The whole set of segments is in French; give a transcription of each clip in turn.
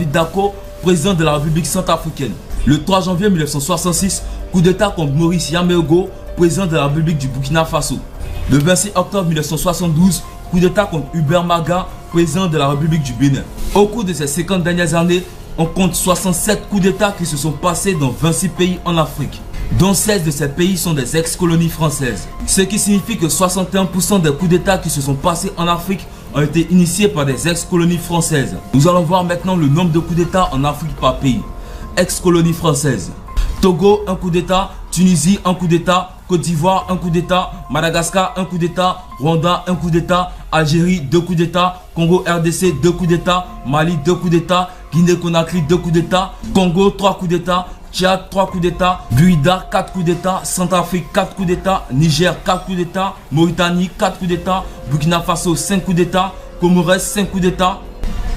David Dacko, président de la République centrafricaine. Le 3 janvier 1966, coup d'état contre Maurice Yaméogo, président de la République du Burkina Faso. Le 26 octobre 1972, coup d'état contre Hubert Maga, président de la République du Bénin. Au cours de ces 50 dernières années, on compte 67 coups d'état qui se sont passés dans 26 pays en Afrique, dont 16 de ces pays sont des ex-colonies françaises. Ce qui signifie que 61% des coups d'état qui se sont passés en Afrique ont été initiés par des ex-colonies françaises. Nous allons voir maintenant le nombre de coups d'état en Afrique par pays. Ex-colonies françaises. Togo, un coup d'état. Tunisie, un coup d'état. Côte d'Ivoire, un coup d'état. Madagascar, un coup d'état. Rwanda, un coup d'état. Algérie, 2 coups d'état. Congo RDC, 2 coups d'état. Mali, 2 coups d'état. Guinée-Conakry, 2 coups d'état. Congo, 3 coups d'état. Tchad, 3 coups d'état. Buida, 4 coups d'état. Centrafrique, 4 coups d'état. Niger, 4 coups d'état. Mauritanie, 4 coups d'état. Burkina Faso, 5 coups d'état. Comores, 5 coups d'état.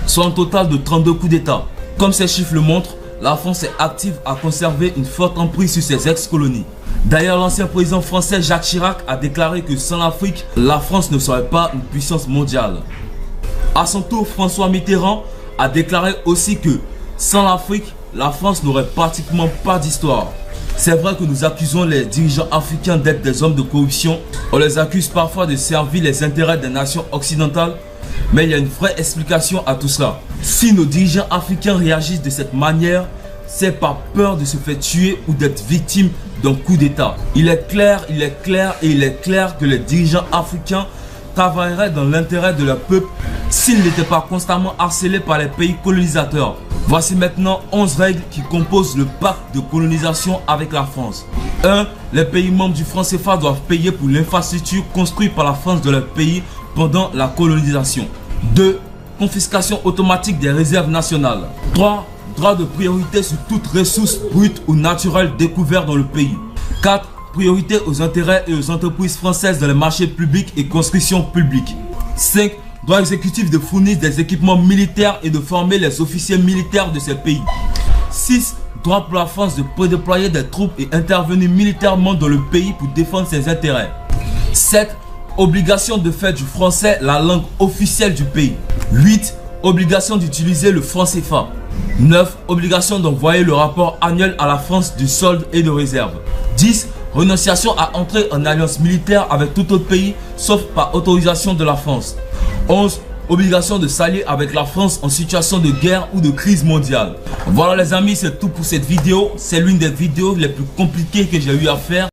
Soit un total de 32 coups d'état. Comme ces chiffres le montrent, la France est active à conserver une forte emprise sur ses ex-colonies. D'ailleurs, l'ancien président français Jacques Chirac a déclaré que sans l'Afrique, la France ne serait pas une puissance mondiale. À son tour, François Mitterrand a déclaré aussi que sans l'Afrique, la France n'aurait pratiquement pas d'histoire. C'est vrai que nous accusons les dirigeants africains d'être des hommes de corruption. On les accuse parfois de servir les intérêts des nations occidentales. Mais il y a une vraie explication à tout cela. Si nos dirigeants africains réagissent de cette manière, c'est par peur de se faire tuer ou d'être victime d'un coup d'état. Il est clair que les dirigeants africains travailleraient dans l'intérêt de leur peuple s'ils n'étaient pas constamment harcelés par les pays colonisateurs. Voici maintenant 11 règles qui composent le pacte de colonisation avec la France. 1. Les pays membres du franc CFA doivent payer pour l'infrastructure construite par la France de leur pays pendant la colonisation. 2. Confiscation automatique des réserves nationales. 3. Droit de priorité sur toute ressource brute ou naturelle découverte dans le pays. 4. Priorité aux intérêts et aux entreprises françaises dans les marchés publics et constructions publiques. 5. Droit exécutif de fournir des équipements militaires et de former les officiers militaires de ces pays. 6. Droit pour la France de prédéployer des troupes et intervenir militairement dans le pays pour défendre ses intérêts. 7. Obligation de faire du français la langue officielle du pays. 8. Obligation d'utiliser le franc CFA. 9. Obligation d'envoyer le rapport annuel à la France du solde et de réserve. 10. Renonciation à entrer en alliance militaire avec tout autre pays sauf par autorisation de la France. 11. Obligation de s'allier avec la France en situation de guerre ou de crise mondiale. Voilà les amis, c'est tout pour cette vidéo. C'est l'une des vidéos les plus compliquées que j'ai eu à faire.